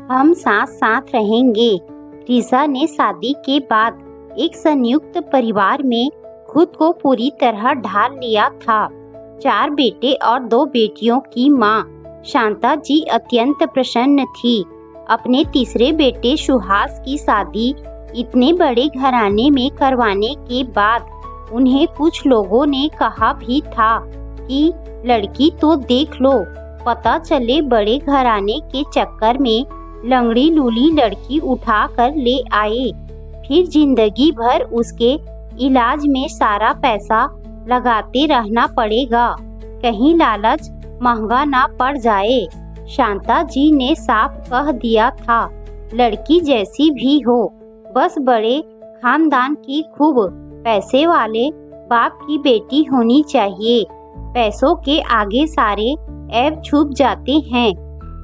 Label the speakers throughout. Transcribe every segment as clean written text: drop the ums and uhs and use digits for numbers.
Speaker 1: हम साथ साथ रहेंगे। रीसा ने शादी के बाद एक संयुक्त परिवार में खुद को पूरी तरह ढाल लिया था। 4 बेटे और 2 बेटियों की माँ शांता जी अत्यंत प्रसन्न थी। अपने तीसरे बेटे सुहास की शादी इतने बड़े घराने में करवाने के बाद उन्हें कुछ लोगों ने कहा भी था कि लड़की तो देख लो, पता चले बड़े घराने के चक्कर में लंगड़ी लूली लड़की उठा कर ले आए, फिर जिंदगी भर उसके इलाज में सारा पैसा लगाते रहना पड़ेगा, कहीं लालच महंगा ना पड़ जाए। शांता जी ने साफ कह दिया था, लड़की जैसी भी हो, बस बड़े खानदान की खूब पैसे वाले बाप की बेटी होनी चाहिए। पैसों के आगे सारे ऐब छुप जाते हैं।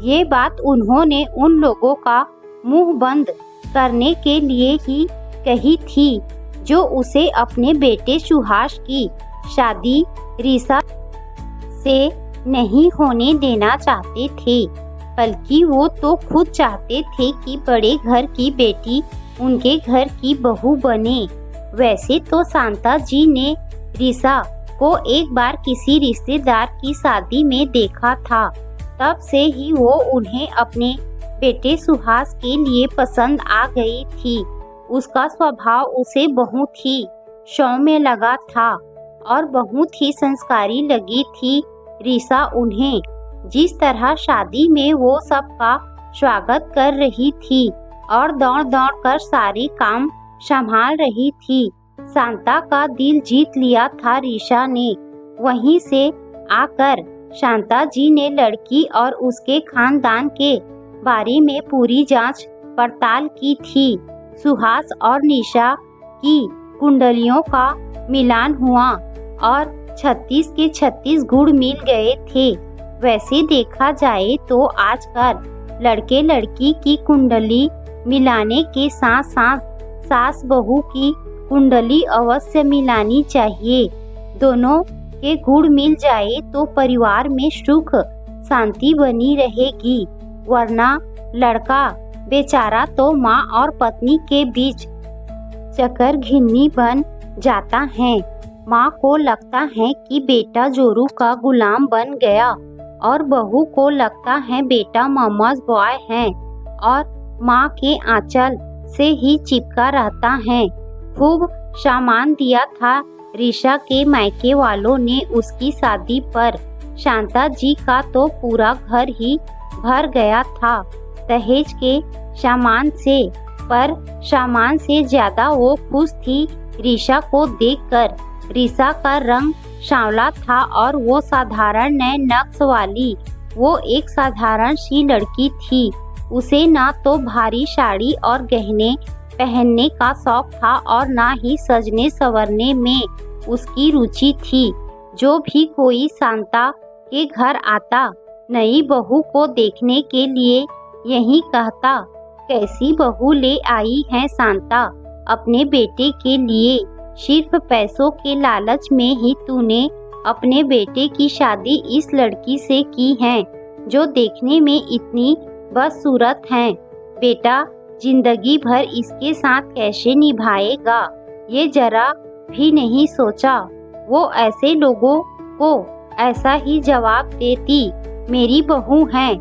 Speaker 1: ये बात उन्होंने उन लोगों का मुंह बंद करने के लिए ही कही थी जो उसे अपने बेटे सुहास की शादी रीसा से नहीं होने देना चाहते थे, बल्कि वो तो खुद चाहते थे कि बड़े घर की बेटी उनके घर की बहू बने। वैसे तो शांता जी ने रीसा को एक बार किसी रिश्तेदार की शादी में देखा था, तब से ही वो उन्हें अपने बेटे सुहास के लिए पसंद आ गई थी। उसका स्वभाव उसे बहुत ही सौम्य लगा था और बहुत ही संस्कारी लगी थी। रीसा उन्हें जिस तरह शादी में वो सबका स्वागत कर रही थी और दौड़ दौड़ कर सारे काम संभाल रही थी, शांता का दिल जीत लिया था रीसा ने। वहीं से आकर शांता जी ने लड़की और उसके खानदान के बारे में पूरी जांच पड़ताल की थी। सुहास और निशा की कुंडलियों का मिलान हुआ और 36 के 36 गुण मिल गए थे। वैसे देखा जाए तो आजकल लड़के लड़की की कुंडली मिलाने के साथ साथ सास बहू की कुंडली अवश्य मिलानी चाहिए। दोनों के गुण मिल जाए तो परिवार में सुख शांति बनी रहेगी, वरना लड़का बेचारा तो माँ और पत्नी के बीच चक्कर घिन्नी बन जाता है। माँ को लगता है कि बेटा जोरू का गुलाम बन गया और बहू को लगता है बेटा मम्माज बॉय है और माँ के आंचल से ही चिपका रहता है। खूब सामान दिया था रीसा के मायके वालों ने उसकी शादी पर। शांता जी का तो पूरा घर ही भर गया था दहेज के सामान से, पर सामान से ज्यादा वो खुश थी रीसा को देखकर। रीसा का रंग सांवला था और वो साधारण नए नक्श वाली वो एक साधारण सी लड़की थी। उसे ना तो भारी साड़ी और गहने पहनने का शौक था और ना ही सजने संवरने में उसकी रुचि थी। जो भी कोई शांता के घर आता नई बहू को देखने के लिए यही कहता, कैसी बहू ले आई है शांता अपने बेटे के लिए। सिर्फ पैसों के लालच में ही तूने अपने बेटे की शादी इस लड़की से की है जो देखने में इतनी बदसूरत है। बेटा जिंदगी भर इसके साथ कैसे निभाएगा, ये जरा भी नहीं सोचा। वो ऐसे लोगों को ऐसा ही जवाब देती, मेरी बहू है,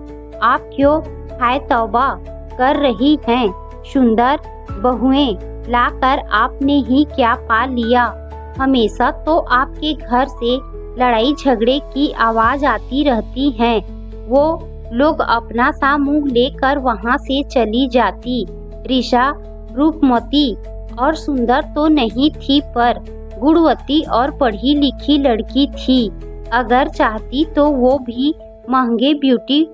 Speaker 1: आप क्यों हाय तौबा कर रही हैं? सुंदर बहुएं लाकर आपने ही क्या पा लिया? हमेशा तो आपके घर से लड़ाई झगड़े की आवाज आती रहती है। वो लोग अपना सा मुंह लेकर वहाँ से चली जाती। रीसा रूपमती और सुंदर तो नहीं थी, पर गुणवती और पढ़ी लिखी लड़की थी। अगर चाहती तो वो भी महंगे ब्यूटी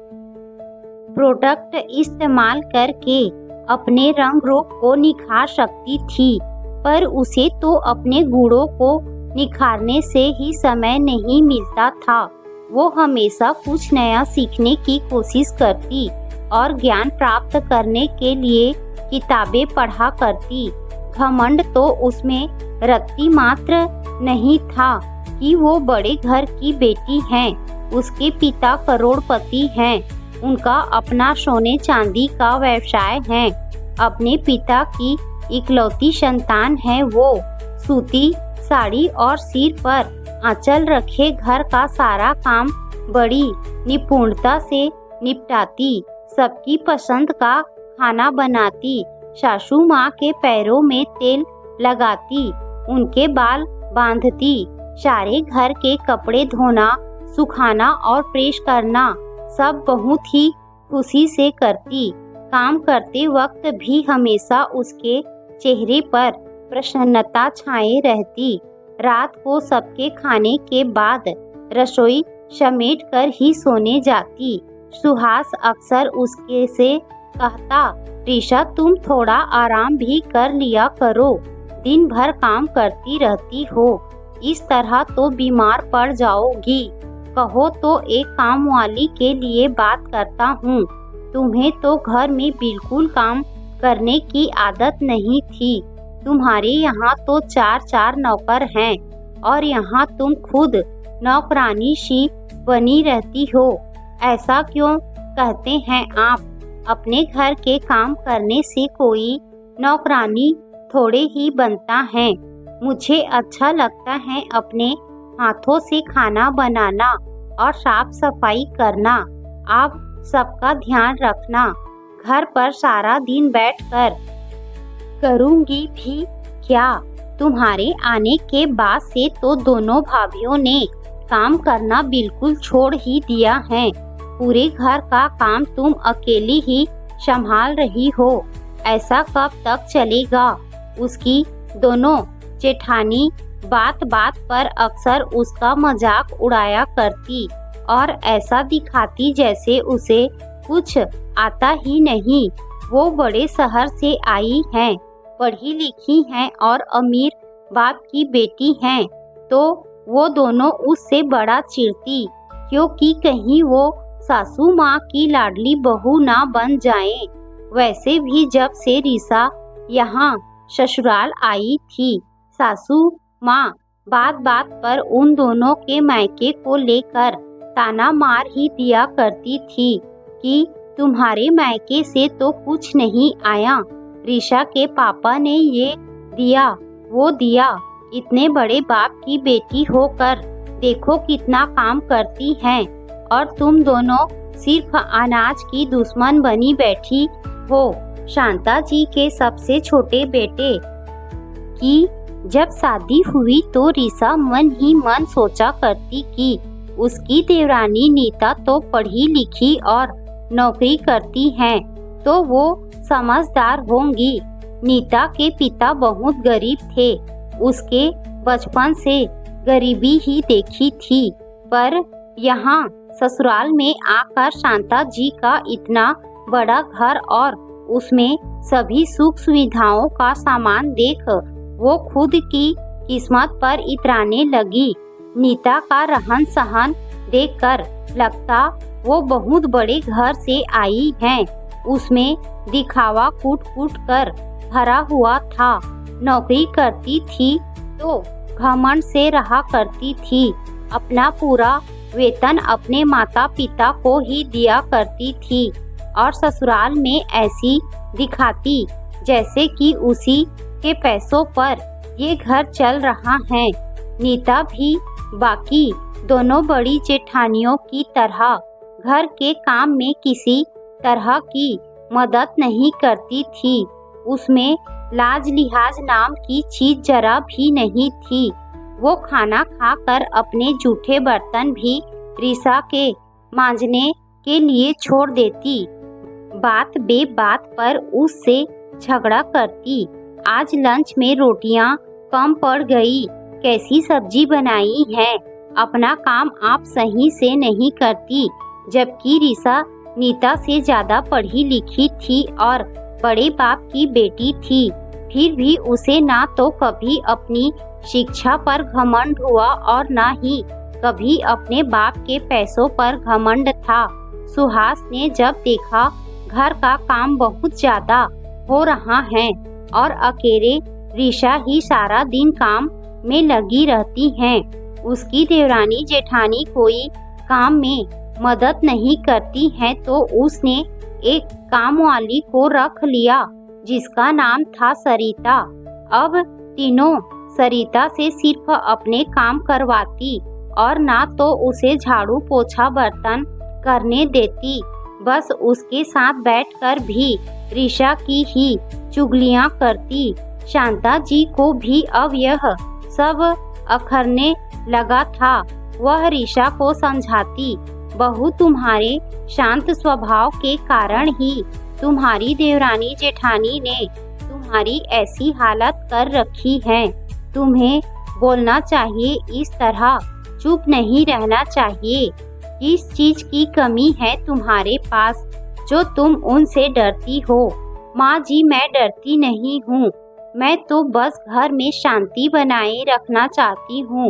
Speaker 1: प्रोडक्ट इस्तेमाल करके अपने रंग रूप को निखार सकती थी, पर उसे तो अपने गुणों को निखारने से ही समय नहीं मिलता था। वो हमेशा कुछ नया सीखने की कोशिश करती और ज्ञान प्राप्त करने के लिए किताबें पढ़ा करती। घमंड तो उसमें रत्ती मात्र नहीं था कि वो बड़े घर की बेटी हैं, उसके पिता करोड़पति हैं, उनका अपना सोने चांदी का व्यवसाय है। अपने पिता की इकलौती संतान है वो। सूती साड़ी और सिर पर आंचल रखे घर का सारा काम बड़ी निपुणता से निपटाती। सबकी पसंद का खाना बनाती। सासू माँ के पैरों में तेल लगाती। उनके बाल बांधती। सारे घर के कपड़े धोना, सुखाना और प्रेस करना सब बहुत ही खुशी से करती। काम करते वक्त भी हमेशा उसके चेहरे पर प्रसन्नता छाए रहती। रात को सबके खाने के बाद रसोई समेट कर ही सोने जाती। सुहास अक्सर उसके से कहता, ऋषा तुम थोड़ा आराम भी कर लिया करो, दिन भर काम करती रहती हो, इस तरह तो बीमार पड़ जाओगी। कहो तो एक काम वाली के लिए बात करता हूँ। तुम्हें तो घर में बिल्कुल काम करने की आदत नहीं थी। तुम्हारे यहाँ तो चार नौकर हैं और यहाँ तुम खुद नौकरानी सी बनी रहती हो। ऐसा क्यों कहते हैं आप? अपने घर के काम करने से कोई नौकरानी थोड़े ही बनता है। मुझे अच्छा लगता है अपने हाथों से खाना बनाना और साफ सफाई करना। आप सबका ध्यान रखना। घर पर सारा दिन बैठकर करूँगी भी क्या? तुम्हारे आने के बाद से तो दोनों भाभीयों ने काम करना बिल्कुल छोड़ ही दिया है। पूरे घर का काम तुम अकेली ही संभाल रही हो। ऐसा कब तक चलेगा? उसकी दोनों जेठानी बात बात पर अक्सर उसका मजाक उड़ाया करती और ऐसा दिखाती जैसे उसे कुछ आता ही नहीं। वो बड़े शहर से आई हैं, पढ़ी लिखी हैं और अमीर बाप की बेटी हैं, तो वो दोनों उससे बड़ा चिढ़ती, क्योंकि कहीं वो सासू माँ की लाडली बहू ना बन जाए। वैसे भी जब से ऋषा यहाँ ससुराल आई थी, सासू माँ बात बात पर उन दोनों के मायके को लेकर ताना मार ही दिया करती थी कि तुम्हारे मायके से तो कुछ नहीं आया। ऋषा के पापा ने ये दिया वो दिया। इतने बड़े बाप की बेटी होकर देखो कितना काम करती हैं और तुम दोनों सिर्फ अनाज की दुश्मन बनी बैठी हो। शांता जी के सबसे छोटे बेटे की जब शादी हुई तो ऋषा मन ही मन सोचा करती कि उसकी देवरानी नीता तो पढ़ी लिखी और नौकरी करती हैं, तो वो समझदार होंगी। नीता के पिता बहुत गरीब थे। उसके बचपन से गरीबी ही देखी थी, पर यहाँ ससुराल में आकर शांता जी का इतना बड़ा घर और उसमें सभी सुख सुविधाओं का सामान देख वो खुद की किस्मत पर इतराने लगी। नीता का रहन सहन देखकर लगता वो बहुत बड़े घर से आई है। उसमें दिखावा कूट कूट कर भरा हुआ था। नौकरी करती थी तो घमंड से रहा करती थी। अपना पूरा वेतन अपने माता पिता को ही दिया करती थी और ससुराल में ऐसी दिखाती जैसे कि उसी के पैसों पर ये घर चल रहा है। नीता भी बाकी दोनों बड़ी जेठानियों की तरह घर के काम में किसी तरह की मदद नहीं करती थी। उसमें लाज लिहाज नाम की चीज जरा भी नहीं थी। वो खाना खाकर अपने जूठे बर्तन भी ऋषा के मांजने के लिए छोड़ देती। बात बेबात पर उससे झगड़ा करती। आज लंच में रोटियां कम पड़ गई, कैसी सब्जी बनाई है? अपना काम आप सही से नहीं करती। जबकि ऋषा नीता से ज्यादा पढ़ी लिखी थी और बड़े बाप की बेटी थी, फिर भी उसे ना तो कभी अपनी शिक्षा पर घमंड हुआ और ना ही कभी अपने बाप के पैसों पर घमंड था। सुहास ने जब देखा घर का काम बहुत ज्यादा हो रहा है और अकेले ऋषा ही सारा दिन काम में लगी रहती हैं, उसकी देवरानी जेठानी कोई काम में मदद नहीं करती हैं तो उसने एक कामवाली को रख लिया जिसका नाम था सरिता। अब तीनों सरिता से सिर्फ अपने काम करवाती और ना तो उसे झाड़ू पोछा बर्तन करने देती, बस उसके साथ बैठकर भी रीशा की ही चुगलियां करती। शांता जी को भी अब यह सब अखरने लगा था। वह रीशा को समझाती, बहू तुम्हारे शांत स्वभाव के कारण ही तुम्हारी देवरानी जेठानी ने तुम्हारी ऐसी हालत कर रखी है। तुम्हें बोलना चाहिए, इस तरह चुप नहीं रहना चाहिए। किस चीज की कमी है तुम्हारे पास जो तुम उनसे डरती हो? माँ जी, मैं डरती नहीं हूँ, मैं तो बस घर में शांति बनाए रखना चाहती हूँ।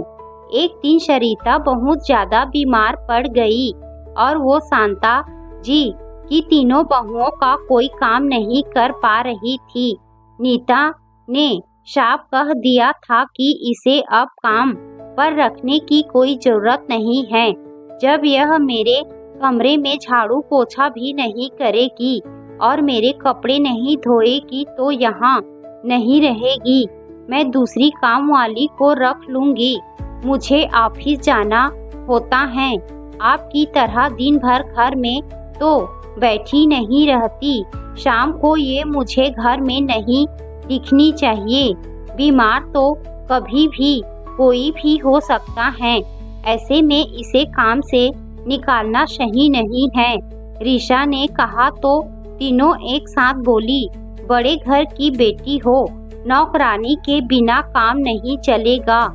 Speaker 1: एक दिन सरिता बहुत ज्यादा बीमार पड़ गई और वो शांता जी की तीनों बहुओं का कोई काम नहीं कर पा रही थी। नीता ने साफ कह दिया था कि इसे अब काम पर रखने की कोई जरूरत नहीं है। जब यह मेरे कमरे में झाड़ू पोछा भी नहीं करेगी और मेरे कपड़े नहीं धोएगी तो यहाँ नहीं रहेगी। मैं दूसरी काम वाली को रख लूंगी। मुझे ऑफिस जाना होता है, आपकी तरह दिन भर घर में तो बैठी नहीं रहती। शाम को ये मुझे घर में नहीं दिखनी चाहिए। बीमार तो कभी भी कोई भी हो सकता है, ऐसे में इसे काम से निकालना सही नहीं है। रीशा ने कहा तो तीनों एक साथ बोली, बड़े घर की बेटी हो, नौकरानी के बिना काम नहीं चलेगा।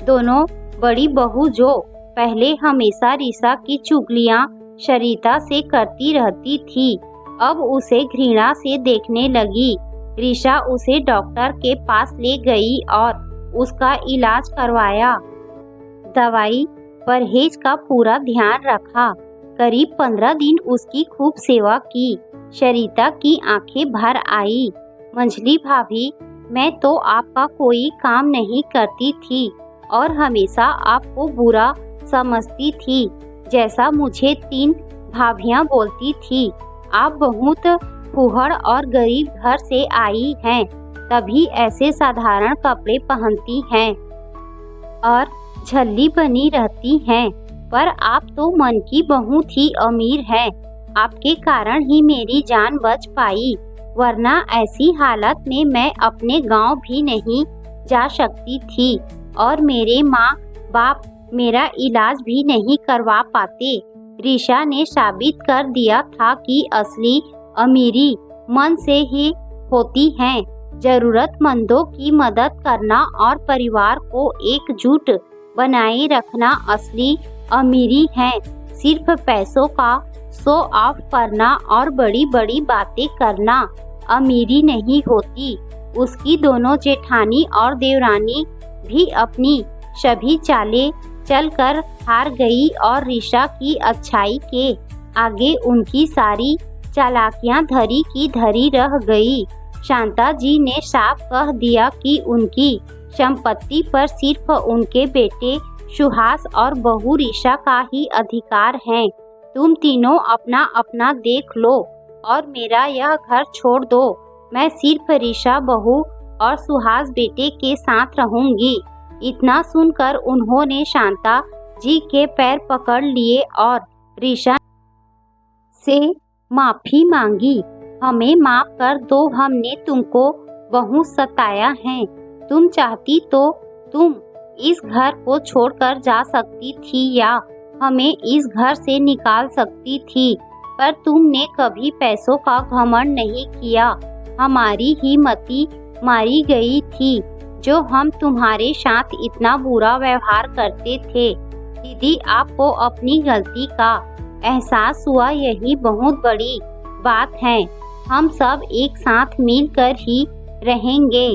Speaker 1: दोनों बड़ी बहू जो पहले हमेशा रीशा की चुगलियां सरिता से करती रहती थी, अब उसे घृणा से देखने लगी। रीशा उसे डॉक्टर के पास ले गई और उसका इलाज करवाया। दवाई परहेज का पूरा ध्यान रखा। करीब 15 दिन उसकी खूब सेवा की। सरिता की आंखें भर आई। मंजली भाभी, मैं तो आपका कोई काम नहीं करती थी और हमेशा आपको बुरा समझती थी। जैसा मुझे 3 भाभियां बोलती थी, आप बहुत फूहड़ और गरीब घर से आई हैं, तभी ऐसे साधारण कपड़े पहनती हैं और झल्ली बनी रहती हैं। पर आप तो मन की बहुत ही अमीर हैं। आपके कारण ही मेरी जान बच पाई, वरना ऐसी हालत में मैं अपने गांव भी नहीं जा सकती थी और मेरे माँ बाप मेरा इलाज भी नहीं करवा पाते। रीशा ने साबित कर दिया था कि असली अमीरी मन से ही होती है। जरूरतमंदों की मदद करना और परिवार को एकजुट बनाए रखना असली अमीरी है। सिर्फ पैसों का शो ऑफ करना और बड़ी बड़ी बातें करना अमीरी नहीं होती। उसकी दोनों जेठानी और देवरानी भी अपनी सभी चालें चलकर हार गई और रीशा की अच्छाई के आगे उनकी सारी चालाकियां धरी की धरी रह गई। शांता जी ने साफ कह दिया कि उनकी संपत्ति पर सिर्फ उनके बेटे सुहास और बहू रीशा का ही अधिकार है। तुम तीनों अपना अपना देख लो और मेरा यह घर छोड़ दो। मैं सिर्फ रीशा बहू और सुहास बेटे के साथ रहूंगी। इतना सुनकर उन्होंने शांता जी के पैर पकड़ लिए और रीशा से माफी मांगी। हमें माफ कर दो, हमने तुमको बहुत सताया है। तुम चाहती तो तुम इस घर को छोड़कर जा सकती थी या हमें इस घर से निकाल सकती थी, पर तुमने कभी पैसों का घमंड नहीं किया। हमारी ही मती मारी गई थी जो हम तुम्हारे साथ इतना बुरा व्यवहार करते थे। दीदी, आपको अपनी गलती का एहसास हुआ, यही बहुत बड़ी बात है। हम सब एक साथ मिलकर ही रहेंगे।